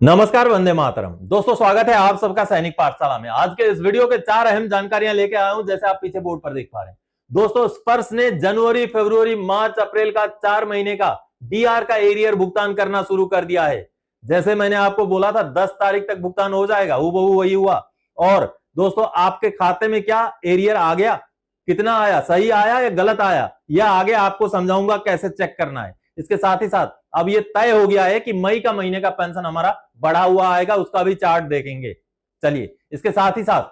नमस्कार, वंदे मातरम। दोस्तों, स्वागत है आप सबका सैनिक पाठशाला में। आज के इस वीडियो के 4 अहम जानकारियां लेके आया हूं, जैसे आप पीछे बोर्ड पर देख पा रहे हैं। दोस्तों, स्पर्श ने जनवरी, फरवरी, मार्च, अप्रैल का 4 महीने का डीआर का एरियर भुगतान करना शुरू कर दिया है। जैसे मैंने आपको बोला था 10 तारीख तक भुगतान हो जाएगा, हूबहू वही हुआ। और दोस्तों, आपके खाते में क्या एरियर आ गया, कितना आया, सही आया या गलत आया, यह आगे आपको समझाऊंगा कैसे चेक करना है। इसके साथ ही साथ अब ये तय हो गया है कि मई का महीने का पेंशन हमारा बढ़ा हुआ आएगा, उसका भी चार्ट देखेंगे। चलिए, इसके साथ ही साथ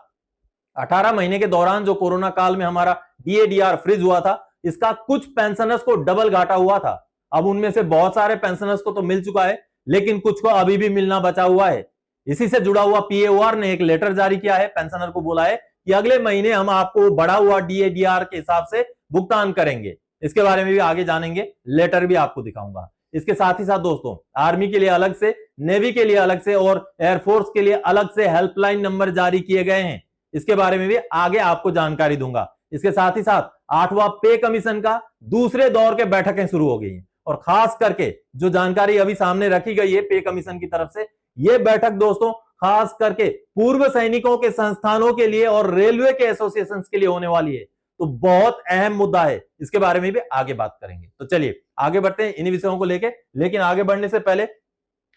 18 महीने के दौरान जो कोरोना काल में हमारा डीएडीआर फ्रीज हुआ था, इसका कुछ पेंशनर्स को डबल घाटा हुआ था। अब उनमें से बहुत सारे पेंशनर्स को तो मिल चुका है, लेकिन कुछ को अभी भी मिलना बचा हुआ है। इसी से जुड़ा हुआ पीएओआर ने एक लेटर जारी किया है, पेंशनर को बोला है कि अगले महीने हम आपको बढ़ा हुआ डीएडीआर के हिसाब से भुगतान करेंगे। इसके बारे में भी आगे जानेंगे, लेटर भी आपको दिखाऊंगा। इसके साथ ही साथ दोस्तों, आर्मी के लिए अलग से, नेवी के लिए अलग से और एयरफोर्स के लिए अलग से हेल्पलाइन नंबर जारी किए गए हैं। इसके बारे में भी आगे आपको जानकारी दूंगा। इसके साथ ही साथ 8वां पे कमीशन का दूसरे दौर के बैठकें शुरू हो गई हैं, और खास करके जो जानकारी अभी सामने रखी गई है पे कमीशन की तरफ से, यह बैठक दोस्तों खास करके पूर्व सैनिकों के संस्थानों के लिए और रेलवे के एसोसिएशन के लिए होने वाली है। तो बहुत अहम मुद्दा है, इसके बारे में भी आगे बात करेंगे। तो चलिए आगे बढ़ते हैं इन्हीं विषयों को लेके। लेकिन आगे बढ़ने से पहले,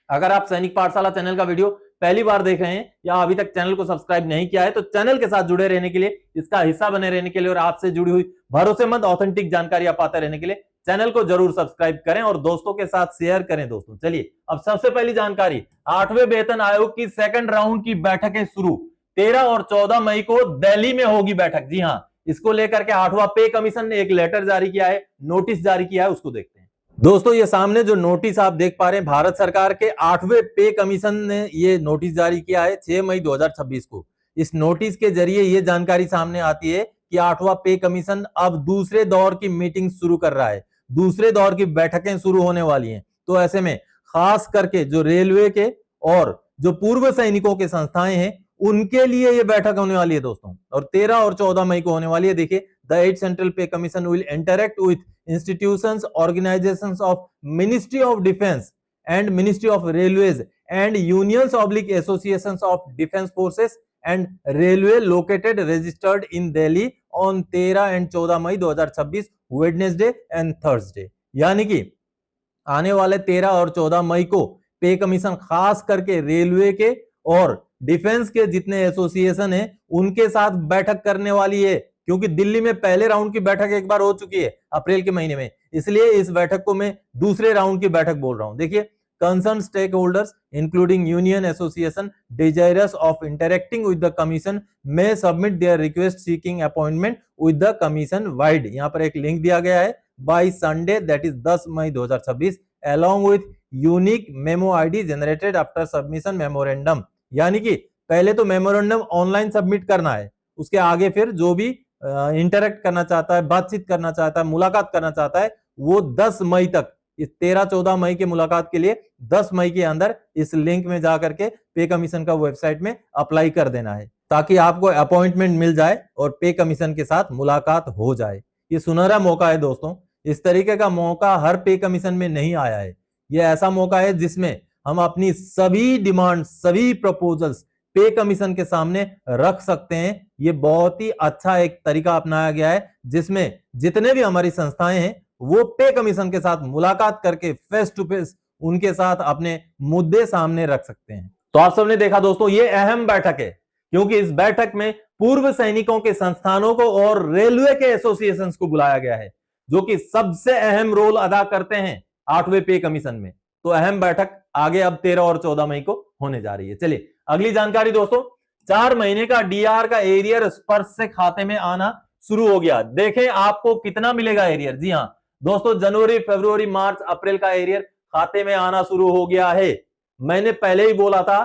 अगर आप सैनिक पाठशाला चैनल का वीडियो पहली बार देख रहे हैं या अभी तक चैनल को सब्सक्राइब नहीं किया है, तो चैनल के साथ जुड़े रहने के लिए, इसका हिस्सा बने रहने के लिए और आपसे जुड़ी हुई भरोसेमंद ऑथेंटिक जानकारी पाते रहने के लिए चैनल को जरूर सब्सक्राइब करें और दोस्तों के साथ शेयर करें। दोस्तों चलिए, अब सबसे पहली जानकारी, 8वें वेतन आयोग की सेकंड राउंड की बैठकें शुरू। 13 और 14 मई को दिल्ली में होगी बैठक। जी हां, इसको लेकर के 8वां पे कमीशन ने एक लेटर जारी किया है, नोटिस जारी किया है, उसको देखते हैं। दोस्तों, ये सामने जो नोटिस आप देख पा रहे हैं, भारत सरकार के 8वें पे कमीशन ने ये नोटिस जारी किया है 6 मई 2026 को। इस नोटिस के जरिए ये जानकारी सामने आती है कि 8वां पे कमीशन अब दूसरे दौर की मीटिंग शुरू कर रहा है, दूसरे दौर की बैठकें शुरू होने वाली हैं। तो ऐसे में खास करके जो रेलवे के और जो पूर्व सैनिकों के संस्थाएं हैं, उनके लिए ये बैठक होने वाली है दोस्तों, और 13 और 14 मई को होने वाली है। देखिए, द 8th सेंट्रल पे commission will interact with institutions, organizations of Ministry of Defense and Ministry of Railways and unions/associations of defense forces and railway located registered in Delhi on 13 and 14 May 2026 Wednesday and Thursday। यानी कि आने वाले 13 और 14 मई को पे commission खास करके railway के और डिफेंस के जितने एसोसिएशन हैं, उनके साथ बैठक करने वाली है। क्योंकि दिल्ली में पहले राउंड की बैठक एक बार हो चुकी है अप्रैल के महीने में, इसलिए इस बैठक को मैं दूसरे राउंड की बैठक बोल रहा हूं। देखिए, concern stakeholders including union association desirous of interacting with the commission में submit their request seeking appointment with the commission vide. यहां पर एक लिंक दिया गया है, बाय संडे दैट इज 10 मई 2026 along with unique memo ID generated after submission memorandum। यानी कि पहले तो मेमोरेंडम ऑनलाइन सबमिट करना है, उसके आगे फिर जो भी इंटरेक्ट करना चाहता है, बातचीत करना चाहता है, मुलाकात करना चाहता है, वो 10 मई तक, इस 13-14 मई के मुलाकात के लिए 10 मई के अंदर इस लिंक में जाकर के पे कमीशन का वेबसाइट में अप्लाई कर देना है, ताकि आपको अपॉइंटमेंट मिल जाए और पे कमीशन के साथ मुलाकात हो जाए। ये सुनहरा मौका है दोस्तों, इस तरीके का मौका हर पे कमीशन में नहीं आया है। ये ऐसा मौका है जिसमें हम अपनी सभी डिमांड, सभी प्रपोजल्स पे कमीशन के सामने रख सकते हैं। ये बहुत ही अच्छा एक तरीका अपनाया गया है, जिसमें जितने भी हमारी संस्थाएं हैं, वो पे कमीशन के साथ मुलाकात करके फेस टू फेस उनके साथ अपने मुद्दे सामने रख सकते हैं। तो आप सबने देखा दोस्तों, ये अहम बैठक है, क्योंकि इस बैठक में पूर्व सैनिकों के संस्थानों को और रेलवे के एसोसिएशन को बुलाया गया है, जो कि सबसे अहम रोल अदा करते हैं 8वें पे कमीशन में। तो अहम बैठक आगे अब 13 और 14 मई को होने जा रही है। चलिए अगली जानकारी दोस्तों, 4 महीने का डीआर का एरियर स्पर्श से खाते में आना शुरू हो गया। देखें आपको कितना मिलेगा एरियर। जी हां दोस्तों, जनवरी, फरवरी, मार्च, अप्रैल का एरियर खाते में आना शुरू हो गया है। मैंने पहले ही बोला था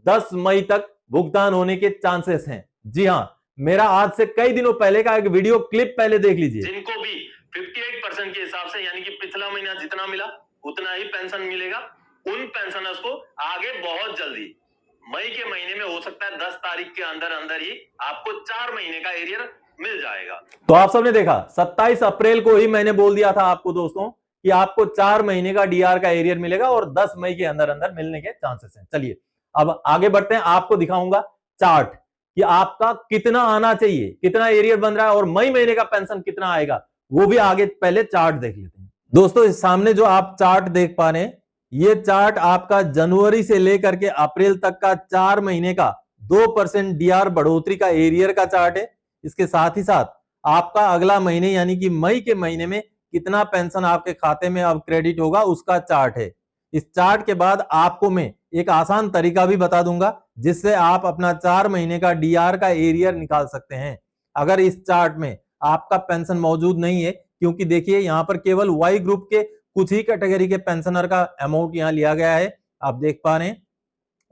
10 मई तक भुगतान होने के चांसेस हैं। जी हां, मेरा आज से कई दिनों पहले का एक वीडियो क्लिप पहले देख लीजिए। जिनको भी 58% के हिसाब से, यानी कि पिछला महीना जितना मिला उतना ही पेंशन मिलेगा, उन पेंशनर्स को आगे बहुत जल्दी मई के महीने में, हो सकता है 10 तारीख के अंदर अंदर ही आपको 4 महीने का एरियर मिल जाएगा। तो आप सबने देखा, 27 अप्रैल को ही मैंने बोल दिया था आपको दोस्तों कि आपको 4 महीने का डीआर का एरियर मिलेगा और 10 मई के अंदर अंदर मिलने के चांसेस हैं। चलिए अब आगे बढ़ते हैं, आपको दिखाऊंगा चार्ट कि आपका कितना आना चाहिए, कितना एरियर बन रहा है और मई महीने का पेंशन कितना आएगा, वो भी आगे पहले चार्ट देख लेते हैं। दोस्तों इस सामने जो आप चार्ट देख पा रहे हैं, ये चार्ट आपका जनवरी से लेकर के अप्रैल तक का 4 महीने का 2% डीआर बढ़ोतरी का एरियर का चार्ट है। इसके साथ ही साथ आपका अगला महीने यानी कि मई के महीने में कितना पेंशन आपके खाते में अब क्रेडिट होगा उसका चार्ट है। इस चार्ट के बाद आपको मैं एक आसान तरीका भी बता दूंगा जिससे आप अपना 4 महीने का डीआर का एरियर निकाल सकते हैं। अगर इस चार्ट में आपका पेंशन मौजूद नहीं है, क्योंकि देखिए यहां पर केवल वाई ग्रुप के कुछ ही कैटेगरी के पेंशनर का अमाउंट यहां लिया गया है, आप देख पा रहे हैं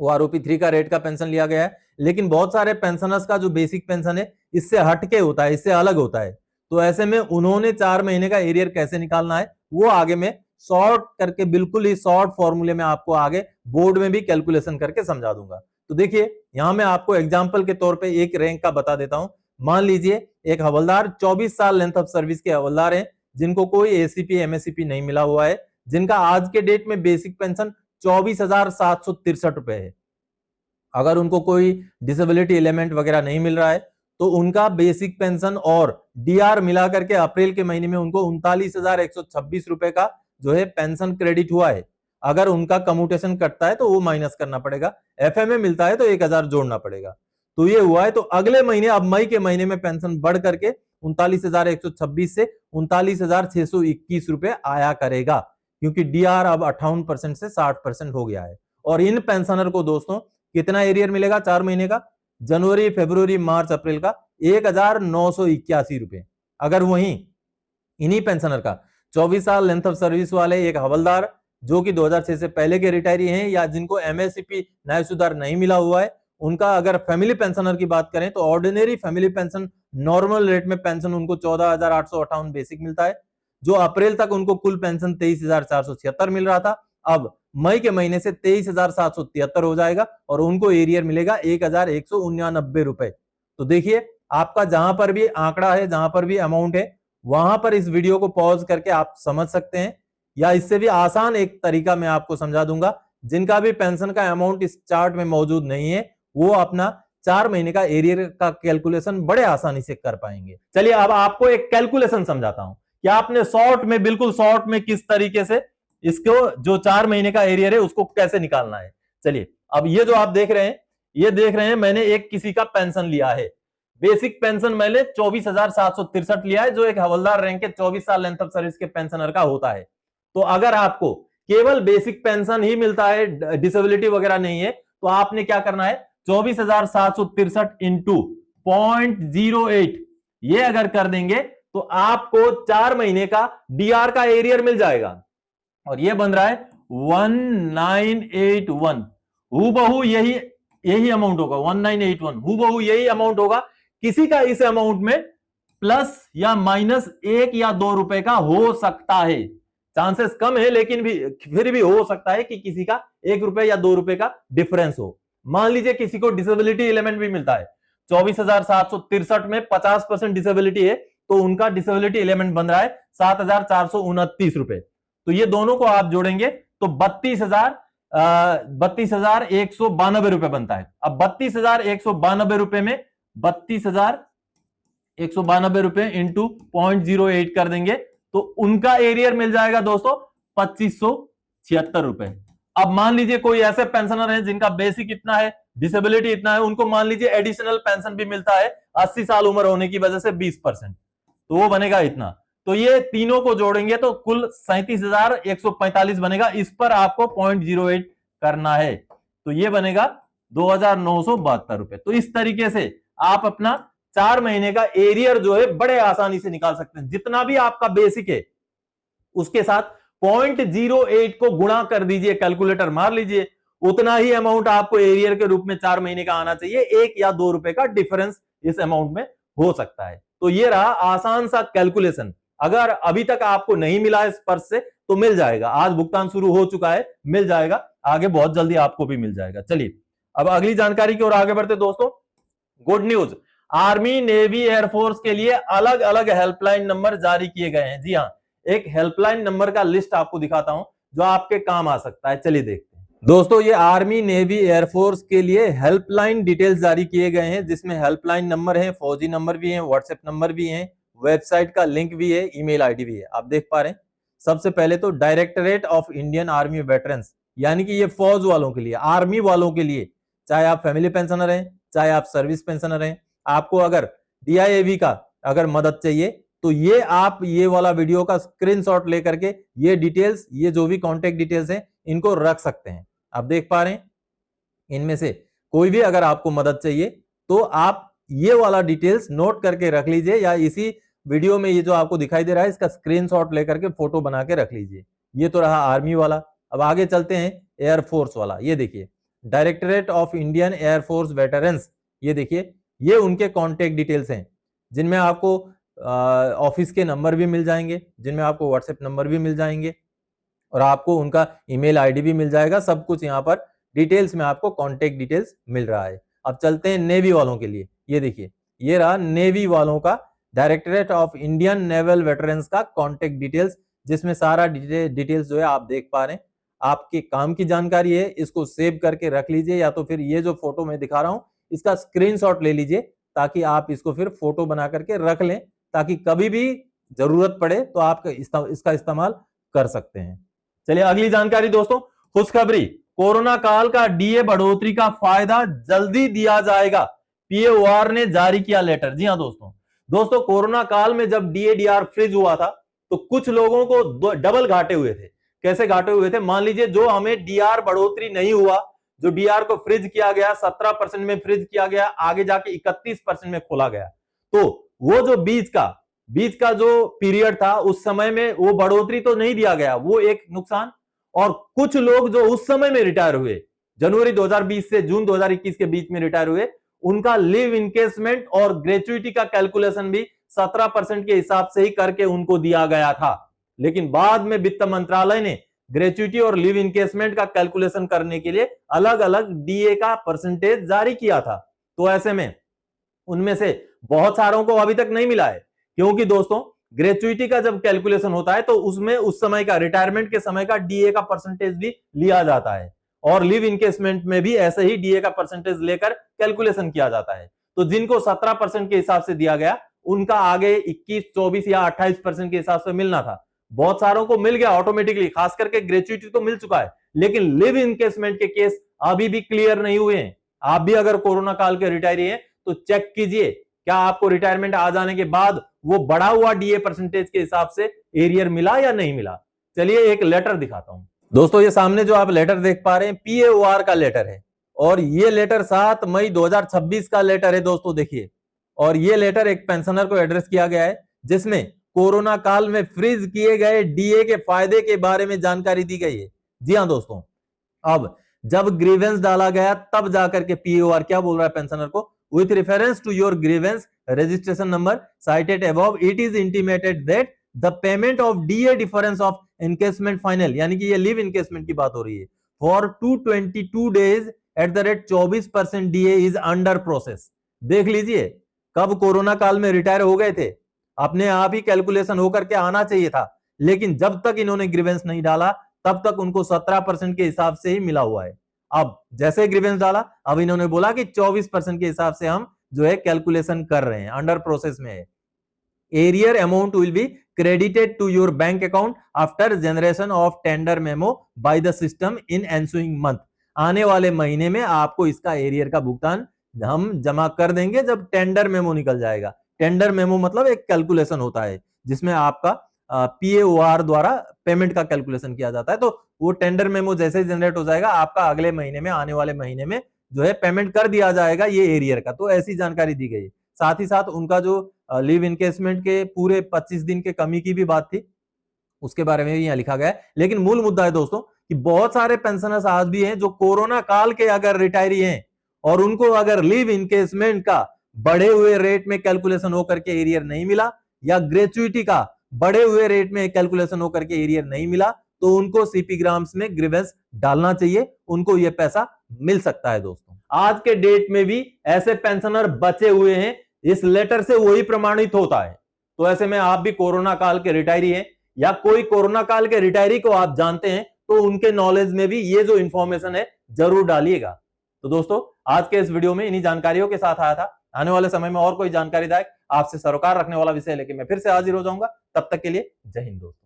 ओआरओपी 3 का रेट का पेंशन लिया गया है, लेकिन बहुत सारे पेंशनर्स का जो बेसिक पेंशन है इससे हटके होता है, इससे अलग होता है। तो ऐसे में उन्होंने 4 महीने का एरियर कैसे निकालना है वो आगे में शॉर्ट करके, बिल्कुल ही शॉर्ट फॉर्मूले में आपको आगे बोर्ड में भी कैलकुलेशन करके समझा दूंगा। तो देखिए यहां मैं आपको एग्जांपल के तौर पे एक रैंक का बता देता हूं। मान लीजिए एक हवलदार 24 साल लेंथ ऑफ सर्विस के हवलदार हैं, जिनको कोई एसीपी एमएससीपी नहीं मिला हुआ है, जिनका आज के डेट में बेसिक पेंशन 24,763 रुपए है। अगर उनको कोई डिसेबिलिटी एलिमेंट वगैरह नहीं मिल रहा है तो उनका बेसिक पेंशन और डीआर मिलाकर के अप्रैल के महीने में उनको 39,126 रुपए का जो है पेंशन क्रेडिट हुआ है। अगर उनका कम्यूटेशन कटता है तो वो माइनस करना पड़ेगा, एफएमए मिलता है तो 1,000 जोड़ना पड़ेगा। तो ये हुआ है। तो अगले महीने अब मई के महीने में पेंशन बढ़ करके 39,126 से 39,621 रुपए आया करेगा, क्योंकि डीआर अब 58% से 60% हो गया है। और इन पेंशनर को दोस्तों कितना एरियर मिलेगा 4 महीने का? जनवरी फरवरी मार्च अप्रैल का 1,981 रुपए। अगर वहीं इन्हीं पेंशनर का 24 साल लेंथ ऑफ सर्विस वाले एक हवलदार जो कि 2006 से पहले के रिटायरी हैं या जिनको एमएससीपी न्याय सुधार नहीं मिला हुआ है, उनका अगर फैमिली पेंशनर की बात करें तो ordinary family pension normal rate में पेंशन उनको 14,858 बेसिक मिलता है। जो अप्रैल तक उनको कुल पेंशन 23,476 मिल रहा था, अब मई के महीने से 23,773 हो जाएगा और उनको एरियर मिलेगा 1,189 रुपए। तो देखिए आपका जहां पर भी आंकड़ा है, जहां पर भी अमाउंट है, वहां पर इस वीडियो को पॉज करके आप समझ सकते हैं, या इससे भी आसान एक तरीका मैं आपको समझा दूंगा। जिनका भी पेंशन का अमाउंट इस चार्ट में मौजूद नहीं है वो अपना 4 महीने का एरियर का कैलकुलेशन बड़े आसानी से कर पाएंगे। चलिए अब आपको एक कैलकुलेशन समझाता हूं कि आपने शॉर्ट में, बिल्कुल शॉर्ट में किस तरीके से इसको जो 4 महीने का एरियर है उसको कैसे निकालना है। चलिए अब ये जो आप देख रहे हैं, ये देख रहे हैं मैंने एक किसी का पेंशन लिया है। बेसिक पेंशन मैंने 24,763 लिया है, जो एक हवलदार रैंक के 24 साल लेंथ ऑफ सर्विस के पेंशनर का होता है। तो अगर आपको केवल बेसिक पेंशन ही मिलता है, डिसेबिलिटी वगैरह नहीं है, तो आपने क्या करना है 24,763 इंटू 0.08 ये अगर कर देंगे तो आपको 4 महीने का डीआर का एरियर मिल जाएगा और ये बन रहा है 1981। हूबहू यही अमाउंट होगा 1981, हूबहू यही अमाउंट होगा। किसी का इस अमाउंट में प्लस या माइनस 1 या 2 रुपए का हो सकता है, चांसेस कम है लेकिन भी फिर भी हो सकता है कि किसी का 1 रुपए या 2 रुपए का डिफरेंस हो। मान लीजिए किसी को डिसेबिलिटी एलिमेंट भी मिलता है, 24,763 में 50% डिसेबिलिटी है तो उनका डिसेबिलिटी एलिमेंट बन रहा है 7,429 रुपए। तो ये दोनों को आप जोड़ेंगे तो 32,192 रुपए बनता है। अब 32,192 रुपए में 32,192 रुपए इंटू 0.08 कर देंगे तो उनका एरियर मिल जाएगा दोस्तों 2,576 रुपए। अब मान लीजिए कोई ऐसे पेंशनर है जिनका बेसिक इतना है, डिसेबिलिटी इतना है, उनको मान लीजिए एडिशनल पेंशन भी मिलता है 80 साल उम्र होने की वजह से 20%, तो वो बनेगा इतना। तो ये तीनों को जोड़ेंगे तो कुल 37,145 बनेगा। इस पर आपको 0.08 करना है तो ये बनेगा 2,972 रुपए। तो इस तरीके से आप अपना 4 महीने का एरियर जो है बड़े आसानी से निकाल सकते हैं। जितना भी आपका बेसिक है उसके साथ 0.08 को गुणा कर दीजिए, कैलकुलेटर मार लीजिए, उतना ही अमाउंट आपको एरियर के रूप में 4 महीने का आना चाहिए। 1 या 2 रुपए का डिफरेंस इस अमाउंट में हो सकता है। तो ये रहा आसान सा कैलकुलेशन। अगर अभी तक आपको नहीं मिला है स्पर्श से तो मिल जाएगा, आज भुगतान शुरू हो चुका है, मिल जाएगा, आगे बहुत जल्दी आपको भी मिल जाएगा। चलिए अब अगली जानकारी की ओर आगे बढ़ते दोस्तों। Good news, army navy air force के लिए अलग अलग हेल्पलाइन नंबर जारी किए गए हैं। जी हाँ, एक हेल्पलाइन नंबर का लिस्ट आपको दिखाता हूं जो आपके काम आ सकता है। चलिए देखते हैं दोस्तों, ये आर्मी, नेवी, एयरफोर्स के लिए हेल्पलाइन डिटेल्स जारी किए गए हैं, जिसमें हेल्पलाइन नंबर है, फौजी नंबर भी है, व्हाट्सएप नंबर भी है, वेबसाइट का लिंक भी है, ईमेल आईडी भी है। आप देख पा रहे हैं। सबसे पहले तो directorate of Indian army veterans, यानी कि ये फौज वालों के लिए, आर्मी वालों के लिए, चाहे आप फैमिली पेंशनर हैं, चाहे आप सर्विस पेंशनर हैं, आपको अगर DIAV का अगर मदद चाहिए तो ये आप ये वाला वीडियो का स्क्रीनशॉट लेकर के ये डिटेल्स, ये जो भी कॉन्टेक्ट डिटेल्स हैं, इनको रख सकते हैं। आप देख पा रहे हैं, इनमें से कोई भी अगर आपको मदद चाहिए तो आप ये वाला डिटेल्स नोट करके रख लीजिए, या इसी वीडियो में ये जो आपको दिखाई दे रहा है इसका स्क्रीनशॉट लेकर के फोटो बना के रख लीजिए। ये तो रहा आर्मी वाला। अब आगे चलते हैं एयरफोर्स वाला। ये देखिए, directorate of Indian air force veterans, ये देखिए, ये उनके कॉन्टेक्ट डिटेल्स हैं, जिनमें आपको ऑफिस के नंबर भी मिल जाएंगे, जिनमें आपको व्हाट्सएप नंबर भी मिल जाएंगे, और आपको उनका ईमेल आईडी भी मिल जाएगा। सब कुछ यहाँ पर डिटेल्स में आपको कॉन्टेक्ट डिटेल्स मिल रहा है। अब चलते हैं नेवी वालों के लिए। ये देखिए, ये रहा नेवी वालों का directorate of Indian naval veterans का कॉन्टेक्ट डिटेल्स, जिसमें सारा डिटेल्स जो है आप देख पा रहे हैं। आपके काम की जानकारी है, इसको सेव करके रख लीजिए, या तो फिर ये जो फोटो मैं दिखा रहा हूं इसका स्क्रीनशॉट ले लीजिए, ताकि आप इसको फिर फोटो बना करके रख लें, ताकि कभी भी जरूरत पड़े तो आप इसका इस्तेमाल कर सकते हैं। चलिए अगली जानकारी दोस्तों, खुशखबरी, कोरोना काल का DA बढ़ोतरी का फायदा जल्दी दिया जाएगा, PAOR ने जारी किया लेटर। जी हाँ दोस्तों, कोरोना काल में जब DA/DR फ्रीज हुआ था तो कुछ लोगों को डबल घाटे हुए थे। कैसे घाटे हुए थे? मान लीजिए जो हमें DR बढ़ोतरी नहीं हुआ, जो DR को फ्रीज किया गया, 17% में फ्रीज किया गया, आगे जाके 31% में खोला गया, तो वो जो बीच का जो पीरियड था उस समय में वो बढ़ोतरी तो नहीं दिया गया, वो एक नुकसान। और कुछ लोग जो उस समय में रिटायर हुए, जनवरी 2020 से जून 2021 के बीच में रिटायर हुए, उनका लीव इनकेसमेंट और ग्रेचुइटी का कैलकुलेशन भी 17% के हिसाब से ही करके उनको दिया गया था। लेकिन बाद में वित्त मंत्रालय ने ग्रेचुइटी और लीव इनकेसमेंट का कैलकुलेशन करने के लिए अलग अलग DA का परसेंटेज जारी किया था। तो ऐसे में उनमें से बहुत सारों को अभी तक नहीं मिला है, क्योंकि दोस्तों ग्रेचुइटी का जब कैलकुलेशन होता है तो उसमें उस समय का, रिटायरमेंट के समय का DA का परसेंटेज भी लिया जाता है, और लीव इनकेसमेंट में भी ऐसे ही DA का परसेंटेज लेकर कैलकुलेशन किया जाता है। तो जिनको 17% के हिसाब से दिया गया, उनका आगे 21, 24 या 28% के हिसाब से मिलना था। बहुत सारों को मिल गया ऑटोमेटिकली, खास करके ग्रेचुइटी तो मिल चुका है, लेकिन लिव इनकेसमेंट के केस अभी भी क्लियर नहीं हुए हैं। आप भी अगर कोरोना काल के रिटायरी हैं तो चेक कीजिए, क्या आपको रिटायरमेंट आ जाने के बाद वो बढ़ा हुआ DA परसेंटेज के हिसाब से एरियर मिला या नहीं मिला। चलिए एक लेटर दिखाता हूं दोस्तों। ये सामने जो आप लेटर देख पा रहे हैं PAOR का लेटर है, और ये लेटर 7 मई 2026 का लेटर है दोस्तों, देखिए। और ये लेटर एक पेंशनर को एड्रेस किया गया है, जिसमें कोरोना काल में फ्रीज किए गए DA के फायदे के बारे में जानकारी दी गई है। जी हाँ दोस्तों, अब जब ग्रीवेंस डाला गया तब जाकर के PAOR क्या बोल रहा है पेंशनर को, with reference to your grievance registration number cited above, it is intimated that the payment of DA difference of encashment final, यानी कि ये लीव इनकेसमेंट की बात हो रही है, for 222 days at the rate 24% DA is under process। देख लीजिए, कब कोरोना काल में रिटायर हो गए थे, अपने आप ही कैलकुलेशन होकर के आना चाहिए था, लेकिन जब तक इन्होंने ग्रीवेंस नहीं डाला तब तक उनको 17% के हिसाब से ही मिला हुआ है। अब जैसे ग्रीवेंस डाला, अब इन्होंने बोला कि 24% के हिसाब से हम जो है कैलकुलेशन कर रहे हैं, अंडर प्रोसेस में है। Arrear amount will be credited to your bank account after generation of tender memo by the system in ensuing month. आने वाले महीने में आपको इसका एरियर का भुगतान हम जमा कर देंगे जब टेंडर मेमो निकल जाएगा। टेंडर मेमो मतलब एक कैलकुलेशन होता है जिसमें आपका PAOR द्वारा पेमेंट का कैलकुलेशन किया जाता है। तो वो टेंडर मेमो जैसे ही जनरेट हो जाएगा, आपका अगले महीने में, आने वाले महीने में जो है पेमेंट कर दिया जाएगा ये एरियर का। तो ऐसी जानकारी दी गई। साथ ही साथ उनका जो लीव इनकेसमेंट के पूरे 25 दिन के कमी की भी बात थी, उसके बारे में भी यहाँ लिखा गया है। लेकिन मूल मुद्दा है दोस्तों कि बहुत सारे पेंशनर्स आज भी हैं जो कोरोना काल के अगर रिटायरी हैं और उनको अगर लीव इनकेसमेंट का बढ़े हुए रेट में कैलकुलेशन होकर के एरियर नहीं मिला, या ग्रेचुइटी का बढ़े हुए रेट में कैलकुलेशन होकर के एरियर नहीं मिला, तो उनको CP ग्राम्स में ग्रीवेंस डालना चाहिए, उनको यह पैसा मिल सकता है दोस्तों। आज के डेट में भी ऐसे पेंशनर बचे हुए हैं, इस लेटर से वही प्रमाणित होता है। तो ऐसे में आप भी कोरोना काल के रिटायरी हैं या कोई कोरोना काल के रिटायरी को आप जानते हैं तो उनके नॉलेज में भी ये जो इंफॉर्मेशन है जरूर डालिएगा। तो दोस्तों आज के इस वीडियो में इन्हीं जानकारियों के साथ आया था। आने वाले समय में और कोई जानकारीदायक आपसे सरोकार रखने वाला विषय लेके मैं फिर से हाजिर हो जाऊंगा। तब तक के लिए जय हिंद दोस्तों।